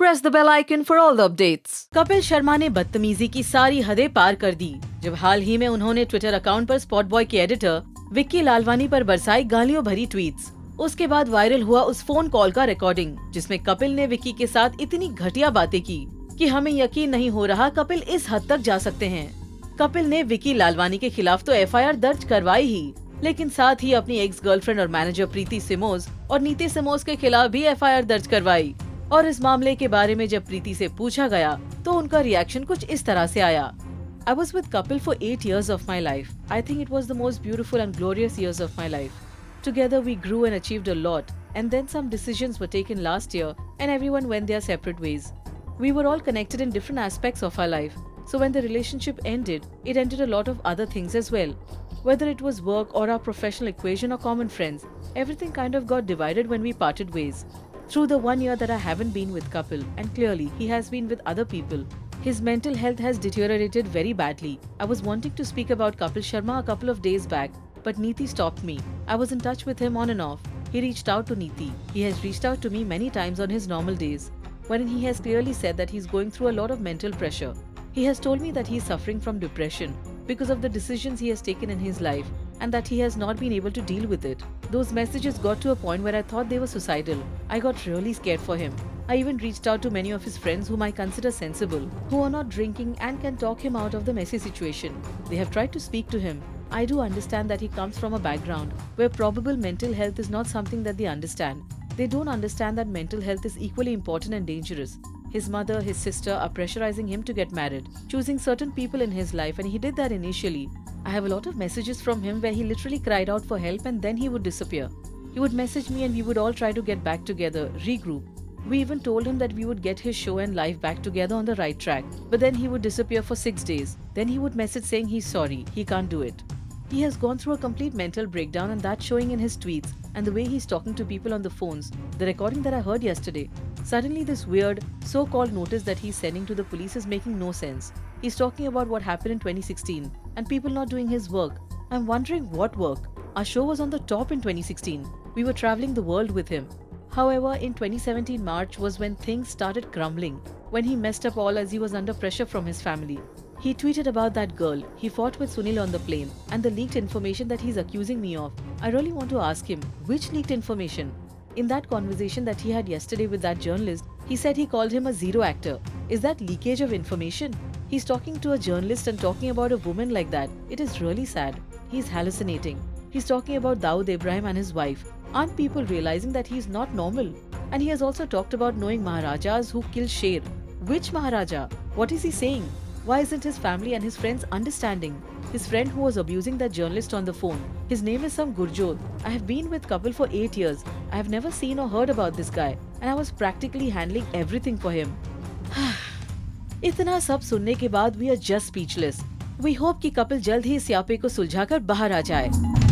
press the bell icon for all the updates. Kapil Sharma ने बदतमीजी की सारी हदें पार कर दी जब हाल ही में उन्होंने ट्विटर अकाउंट पर स्पॉट बॉय के एडिटर विक्की लालवानी पर बरसाई गालियों भरी ट्वीट्स। उसके बाद वायरल हुआ उस फोन कॉल का रिकॉर्डिंग जिसमें कपिल ने विक्की के साथ इतनी घटिया बातें की कि हमें यकीन नहीं हो रहा कपिल इस हद तक जा सकते हैं। कपिल ने विक्की लालवानी के खिलाफ तो एफआईआर दर्ज करवाई ही, लेकिन साथ ही अपनी एक्स गर्लफ्रेंड और मैनेजर प्रीति सिमोज और नीति सिमोज के खिलाफ भी एफआईआर दर्ज करवाई। और इस मामले के बारे में जब प्रीति से पूछा गया तो उनका रिएक्शन कुछ इस तरह से आया। I was with Kapil for 8 years of my life. I think it was the most beautiful and glorious years of my life. Together we grew and achieved a lot, and then some decisions were taken last year and everyone went their separate ways. We were all connected in different aspects of our life. So when the relationship ended, it ended a lot of other things as well. Whether it was work or our professional equation or common friends, everything kind of got divided when we parted ways. Through the 1 year that I haven't been with Kapil, and clearly he has been with other people, his mental health has deteriorated very badly. I was wanting to speak about Kapil Sharma a couple of days back, but Neeti stopped me. I was in touch with him on and off. He reached out to Neeti. He has reached out to me many times on his normal days, wherein he has clearly said that he's going through a lot of mental pressure. He has told me that he is suffering from depression because of the decisions he has taken in his life and that he has not been able to deal with it. Those messages got to a point where I thought they were suicidal. I got really scared for him. I even reached out to many of his friends whom I consider sensible, who are not drinking and can talk him out of the messy situation. They have tried to speak to him. I do understand that he comes from a background where probable mental health is not something that they understand. They don't understand that mental health is equally important and dangerous. His mother, his sister are pressurizing him to get married, choosing certain people in his life, and he did that initially. I have a lot of messages from him where he literally cried out for help and then he would disappear. He would message me and we would all try to get back together, regroup. We even told him that we would get his show and life back together on the right track, but then he would disappear for 6 days. Then he would message saying he's sorry, he can't do it. He has gone through a complete mental breakdown and that's showing in his tweets and the way he's talking to people on the phones. The recording that I heard yesterday. Suddenly this weird, so-called notice that he's sending to the police is making no sense. He's talking about what happened in 2016 and people not doing his work. I'm wondering what work? Our show was on the top in 2016. We were traveling the world with him. However, in 2017 March was when things started crumbling, when he messed up all as he was under pressure from his family. He tweeted about that girl, he fought with Sunil on the plane, and the leaked information that he's accusing me of. I really want to ask him, which leaked information? In that conversation that he had yesterday with that journalist, he said he called him a zero actor. Is that leakage of information? He's talking to a journalist and talking about a woman like that. It is really sad. He's hallucinating. He's talking about Dawood Ibrahim and his wife. Aren't people realizing that he's not normal? And he has also talked about knowing Maharajas who kill Sher. Which Maharaja? What is he saying? Why isn't his family and his friends understanding? His friend who was abusing that journalist on the phone, his name is some Gurjot. I have been with Kapil for 8 years. I have never seen or heard about this guy and I was practically handling everything for him. इतना सब सुनने के बाद we are just speechless. We hope कि कपिल जल्द ही इस स्यापे को सुलझाकर बाहर आ जाए।